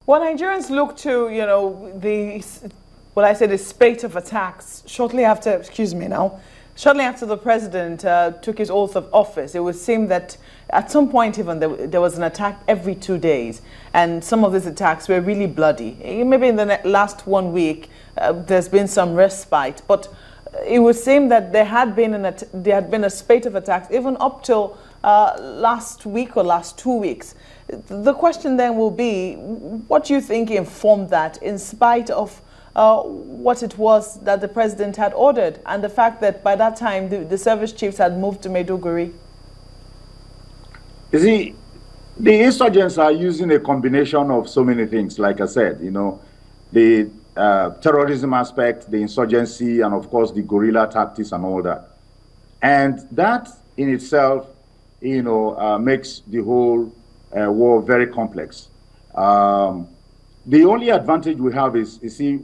Well, Nigerians look to, you know, the spate of attacks shortly after, excuse me now, shortly after the president took his oath of office. It would seem that at some point even there was an attack every 2 days, and some of these attacks were really bloody. Maybe in the last 1 week there's been some respite, but it would seem that there had been a spate of attacks even up till last week or last 2 weeks. The question then will be, what do you think informed that, in spite of what it was that the president had ordered, and the fact that by that time the service chiefs had moved to Maiduguri? You see, the insurgents are using a combination of so many things, like I said, you know, the terrorism aspect, the insurgency, and of course the guerrilla tactics and all that. And that in itself, you know, makes the whole war very complex. The only advantage we have is, you see,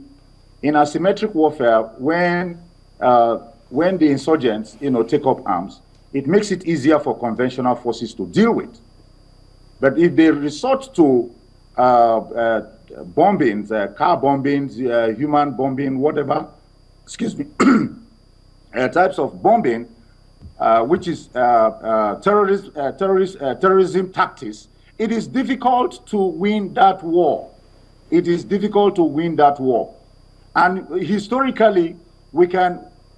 in asymmetric warfare, when the insurgents, you know, take up arms, it makes it easier for conventional forces to deal with. But if they resort to bombings, car bombings, human bombing, whatever, excuse me, types of bombing, which is terrorism tactics, it is difficult to win that war. It is difficult to win that war. And historically,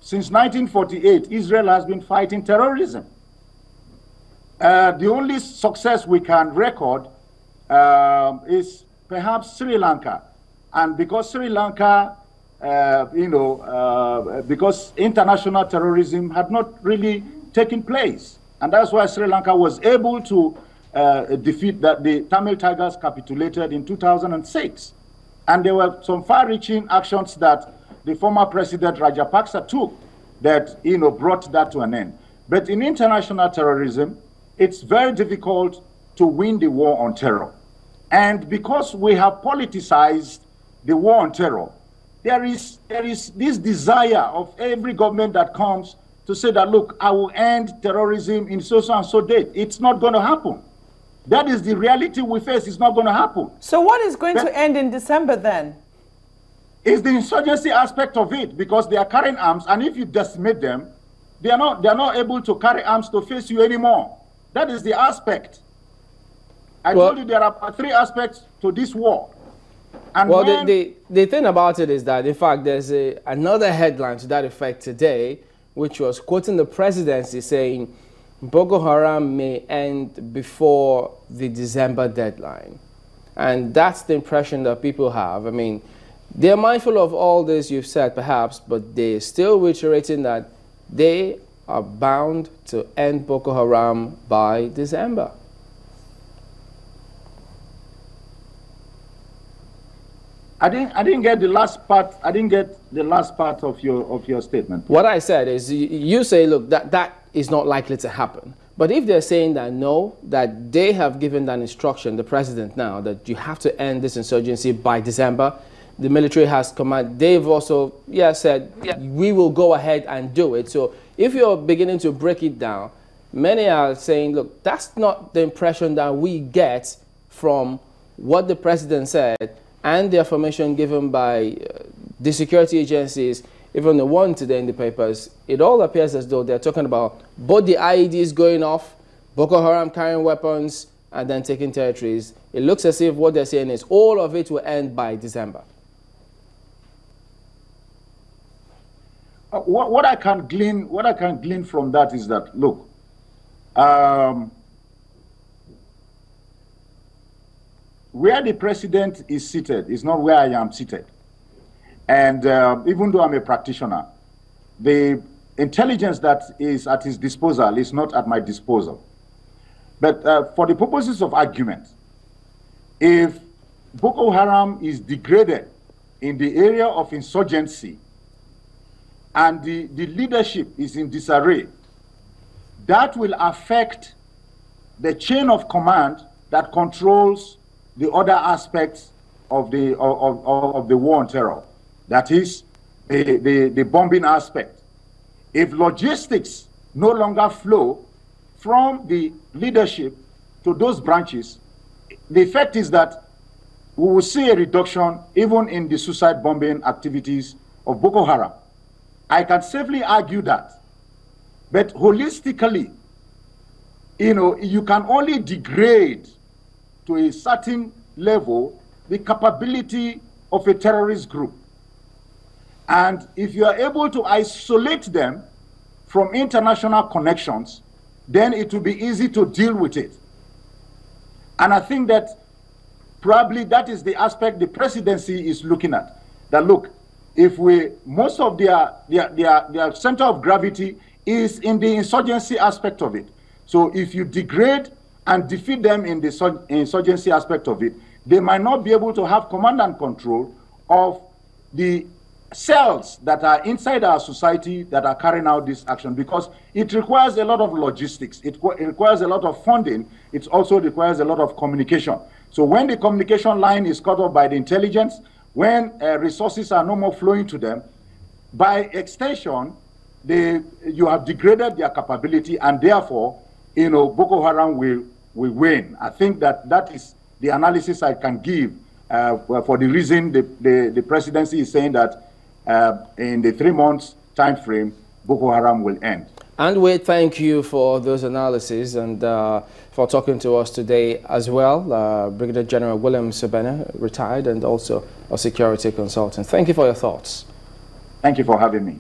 since 1948, Israel has been fighting terrorism. The only success we can record is perhaps Sri Lanka. And because Sri Lanka, because international terrorism had not really taken place. And that's why Sri Lanka was able to defeat the Tamil Tigers capitulated in 2006. And there were some far-reaching actions that the former president Rajapaksa took that, you know, brought that to an end. But in international terrorism, it's very difficult to win the war on terror. And because we have politicized the war on terror, there is this desire of every government that comes to say that, look, I will end terrorism in so and so date. It's not going to happen. That is the reality we face. It's not going to happen. So what is going to end in December then? It's the insurgency aspect of it, because they are carrying arms, and if you decimate them, they are not able to carry arms to face you anymore. That is the aspect. I told you there are 3 aspects to this war. And well, the thing about it is that, in fact, there's another headline to that effect today, which was quoting the presidency saying Boko Haram may end before the December deadline. And that's the impression that people have. I mean, they're mindful of all this you've said, perhaps, but they're still reiterating that they are bound to end Boko Haram by December. I didn't get the last part. I didn't get the last part of your statement. What I said is, you say, look, that is not likely to happen. But if they're saying that no, that they have given that instruction, the president now, that you have to end this insurgency by December, the military has command. They've also said, we will go ahead and do it. So if you're beginning to break it down, many are saying, look, that's not the impression that we get from what the president said and the information given by the security agencies, even the one today in the papers. It all appears as though they're talking about both the IEDs going off, Boko Haram carrying weapons, and then taking territories. It looks as if what they're saying is all of it will end by December. What I can glean from that is that, look, where the president is seated is not where I am seated. And even though I'm a practitioner, the intelligence that is at his disposal is not at my disposal. But for the purposes of argument, if Boko Haram is degraded in the area of insurgency and the leadership is in disarray, that will affect the chain of command that controls the other aspects of the war on terror. That is the bombing aspect. If logistics no longer flow from the leadership to those branches, the effect is that we will see a reduction even in the suicide bombing activities of Boko Haram. I can safely argue that. But holistically, you can only degrade to a certain level the capability of a terrorist group. And if you are able to isolate them from international connections, then it will be easy to deal with it. And I think that probably that is the aspect the presidency is looking at. That look, if most of their center of gravity is in the insurgency aspect of it. So if you degrade and defeat them in the insurgency aspect of it, they might not be able to have command and control of the cells that are inside our society that are carrying out this action, because it requires a lot of logistics, it requires a lot of funding, it also requires a lot of communication. So when the communication line is cut off by the intelligence, when resources are no more flowing to them, by extension, you have degraded their capability, and therefore, Boko Haram will win. I think that is the analysis I can give for the reason the presidency is saying that in the 3 months time frame, Boko Haram will end. And we thank you for those analyses and for talking to us today as well. Brigadier General Obene, retired and also a security consultant. Thank you for your thoughts. Thank you for having me.